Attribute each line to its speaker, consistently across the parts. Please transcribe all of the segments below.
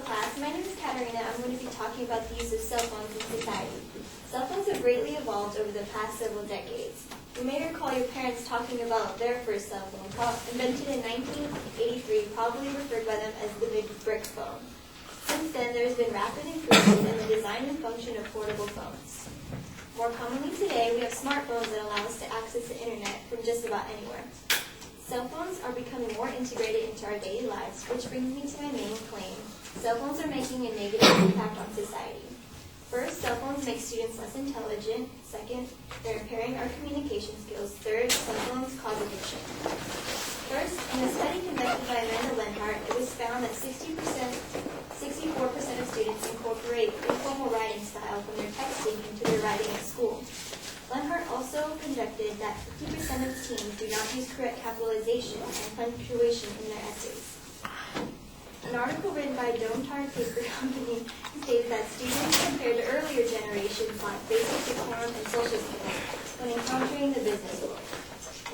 Speaker 1: class, my name is Katarina. I'm going to be talking about the use of cell phones in society. Cell phones have greatly evolved over the past several decades. You may recall your parents talking about their first cell phone, invented in 1983, probably referred by them as the big brick phone. Since then, there has been rapid improvement in the design and function of portable phones. More commonly today, we have smartphones that allow us to access the internet from just about anywhere. Cell phones are becoming more integrated into our daily lives, which brings me to my main claim. Cell phones are making a negative impact on society. First, cell phones make students less intelligent. Second, they're impairing our communication skills. Third, cell phones cause addiction. First, in a study conducted by Amanda Lenhart, it was found that 64% of students incorporate informal writing style from their texting into their writing at school. Lenhart also conjectured that 50% of teens do not use correct capitalization and punctuation in their essays. An article written by Domtar Paper Company stated that students compared to earlier generations lack basic decorum and social skills when encountering the business world.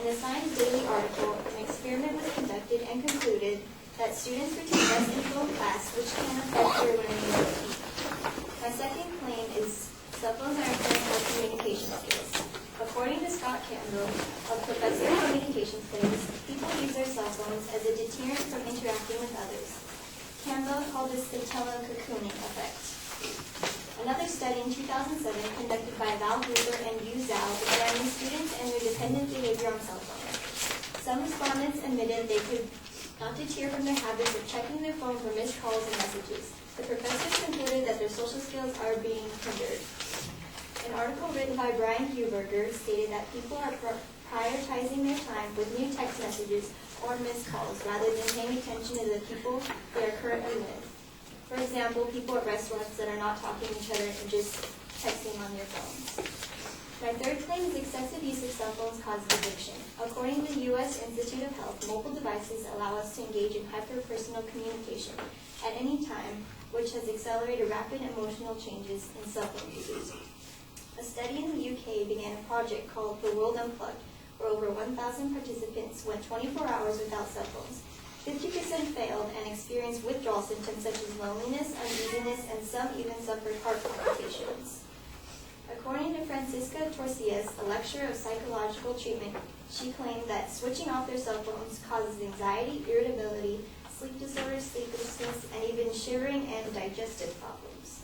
Speaker 1: In a Science Daily article, an experiment was conducted and concluded that students retain less info in class, which can affect their learning ability. My second claim is cell phones are impairing our communication skills. According to Scott Campbell, a professor of communication studies, people use their cell phones as a deterrent from interacting with others. Campbell called this the telecocooning effect. Another study in 2007 conducted by Val Gruber and Yu Zhao examined students and their dependent behavior on cell phones. Some respondents admitted they could not deter from their habits of checking their phone for missed calls and messages. The professors concluded that their social skills are being hindered. An article written by Brian Huberger stated that people are prioritizing their time with new text messages or missed calls rather than paying attention to the people they are currently with. For example, people at restaurants that are not talking to each other and just texting on their phones. My third claim is excessive use of cell phones causes addiction. According to the U.S. Institute of Health, mobile devices allow us to engage in hyper-personal communication at any time, which has accelerated rapid emotional changes in cell phone users. A study in the UK began a project called The World Unplugged, where over 1,000 participants went 24 hours without cell phones. 50% failed and experienced withdrawal symptoms such as loneliness, uneasiness, and some even suffered heart palpitations. According to Francisca Torcias, a lecturer of psychological treatment, she claimed that switching off their cell phones causes anxiety, irritability, sleep disorders, sleeplessness, and even shivering and digestive problems.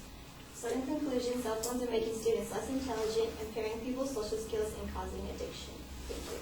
Speaker 1: So in conclusion, cell phones are making students less intelligent, impairing people's social skills, and causing addiction. Thank you.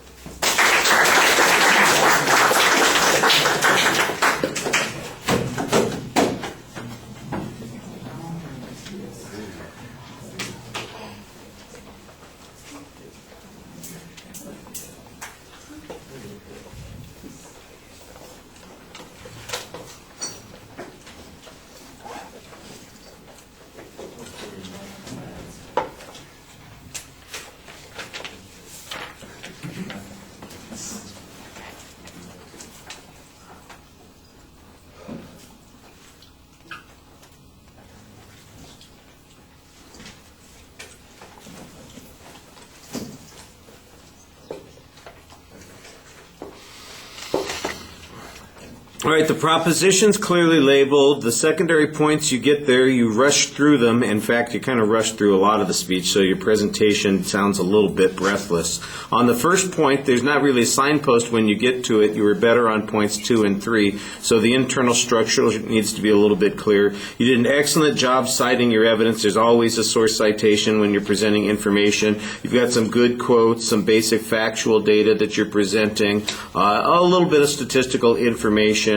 Speaker 2: All right, the proposition's clearly labeled. The secondary points you get there, you rush through them. In fact, you kind of rush through a lot of the speech, so your presentation sounds a little bit breathless. On the first point, there's not really a signpost when you get to it. You were better on points 2 and 3, so the internal structure needs to be a little bit clear. You did an excellent job citing your evidence. There's always a source citation when you're presenting information. You've got some good quotes, some basic factual data that you're presenting, a little bit of statistical information.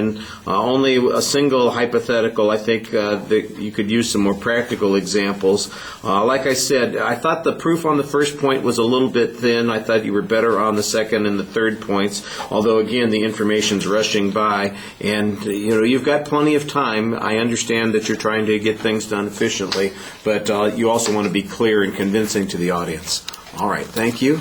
Speaker 2: Only a single hypothetical. I think that you could use some more practical examples. Like I said, I thought the proof on the first point was a little bit thin. I thought you were better on the second and the third points, although again the information's rushing by, and you've got plenty of time. I understand that you're trying to get things done efficiently, but you also want to be clear and convincing to the audience. All right, thank you.